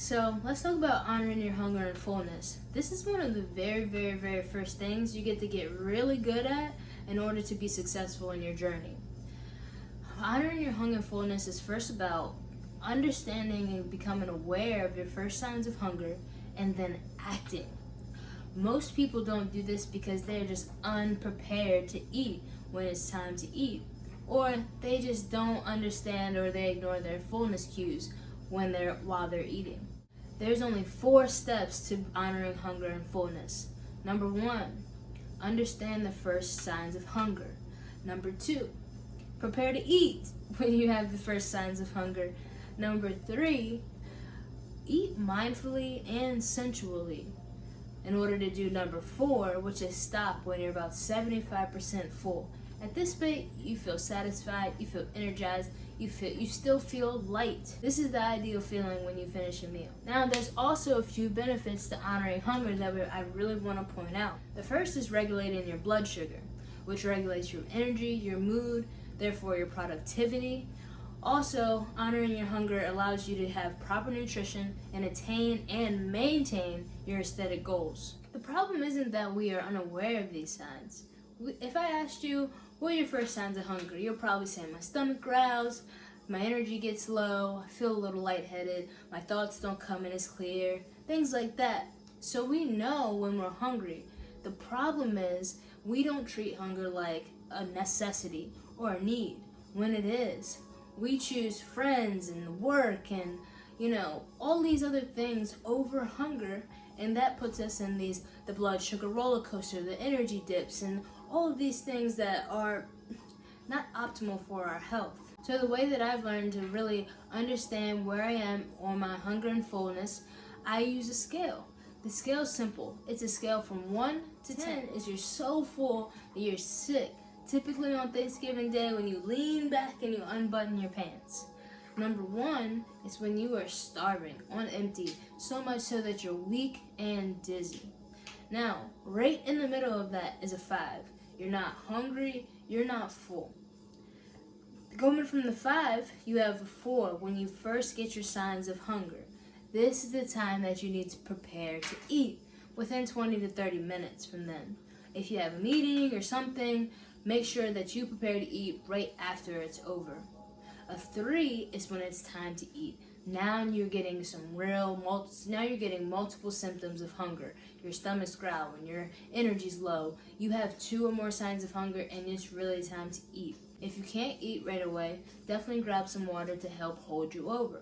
So let's talk about honoring your hunger and fullness. This is one of the very first things you get to get really good at in order to be successful in your journey. Honoring your hunger and fullness is first about understanding and becoming aware of your first signs of hunger and then acting. Most people don't do this because they're just unprepared to eat when it's time to eat, or they just don't understand, or they ignore their fullness cues while they're eating. There's only 4 steps to honoring hunger and fullness. Number 1, understand the first signs of hunger. Number 2, prepare to eat when you have the first signs of hunger. Number 3, eat mindfully and sensually. In order to do number 4, which is stop when you're about 75% full. At this point, you feel satisfied, you feel energized, you still feel light. This is the ideal feeling when you finish a meal. Now, there's also a few benefits to honoring hunger that I really want to point out. The first is regulating your blood sugar, which regulates your energy, your mood, therefore your productivity. Also, honoring your hunger allows you to have proper nutrition and attain and maintain your aesthetic goals. The problem isn't that we are unaware of these signs. If I asked you, what are your first signs of hunger? You'll probably say, my stomach growls, my energy gets low, I feel a little lightheaded, my thoughts don't come in as clear, things like that. So we know when we're hungry. The problem is we don't treat hunger like a necessity or a need when it is. We choose friends and work and, all these other things over hunger, and that puts us in the blood sugar roller coaster, the energy dips, and all of these things that are not optimal for our health. So the way that I've learned to really understand where I am on my hunger and fullness, I use a scale. The scale is simple. It's a scale from 1 to 10 is you're so full that you're sick. Typically on Thanksgiving Day when you lean back and you unbutton your pants. Number 1 is when you are starving, on empty, so much so that you're weak and dizzy. Now, right in the middle of that is a 5. You're not hungry, you're not full. Going from the 5, you have a 4 when you first get your signs of hunger. This is the time that you need to prepare to eat within 20 to 30 minutes from then. If you have a meeting or something, make sure that you prepare to eat right after it's over. A 3 is when it's time to eat. Now you're getting now you're getting multiple symptoms of hunger. Your stomach's growling, your energy's low. You have 2 or more signs of hunger and it's really time to eat. If you can't eat right away, definitely grab some water to help hold you over.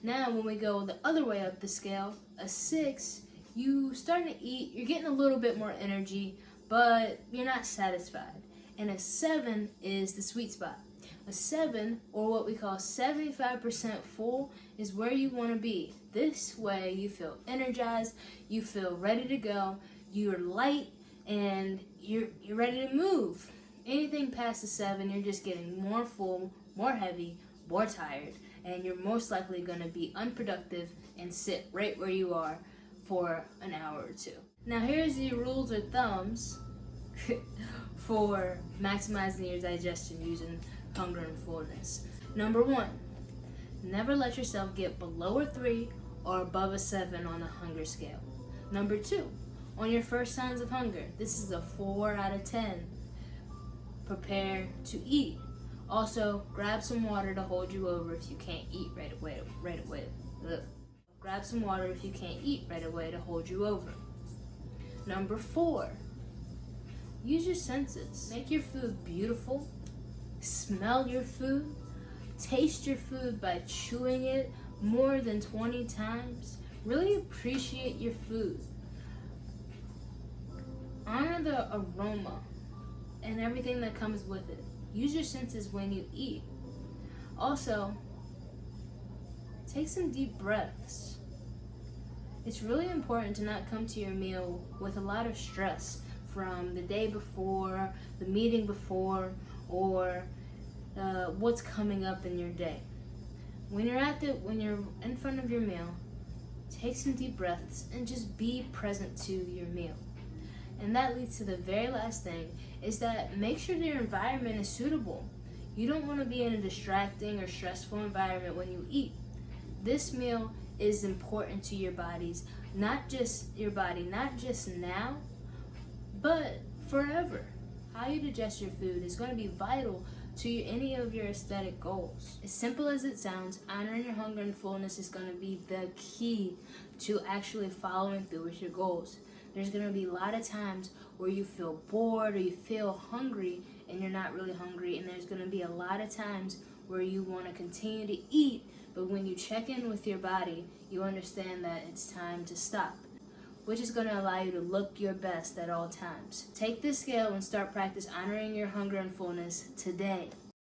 Now when we go the other way up the scale, a 6, you starting to eat, you're getting a little bit more energy, but you're not satisfied. And a 7 is the sweet spot. A 7, or what we call 75% full, is where you want to be. This way you feel energized, you feel ready to go, you're light, and you're ready to move. Anything past the 7, you're just getting more full, more heavy, more tired, and you're most likely going to be unproductive and sit right where you are for an hour or 2. Now here's the rules or thumbs for maximizing your digestion using hunger and fullness. Number 1, never let yourself get below a 3 or above a 7 on the hunger scale. Number 2, on your first signs of hunger, this is a 4 out of 10. Prepare to eat. Also, grab some water to hold you over if you can't eat right away. Grab some water if you can't eat right away to hold you over. Number 4, use your senses. Make your food beautiful. Smell your food. Taste your food by chewing it more than 20 times. Really appreciate your food. Honor the aroma and everything that comes with it. Use your senses when you eat. Also, take some deep breaths. It's really important to not come to your meal with a lot of stress from the day before, the meeting before, or what's coming up in your day. When you're in front of your meal, take some deep breaths and just be present to your meal. And that leads to the very last thing, is that make sure your environment is suitable. You don't want to be in a distracting or stressful environment when you eat. This meal is important to your bodies, not just now, but forever. How you digest your food is going to be vital to any of your aesthetic goals. As simple as it sounds, honoring your hunger and fullness is going to be the key to actually following through with your goals. There's going to be a lot of times where you feel bored or you feel hungry and you're not really hungry, and there's going to be a lot of times where you want to continue to eat, but when you check in with your body, you understand that it's time to stop, which is going to allow you to look your best at all times. Take this scale and start practice honoring your hunger and fullness today.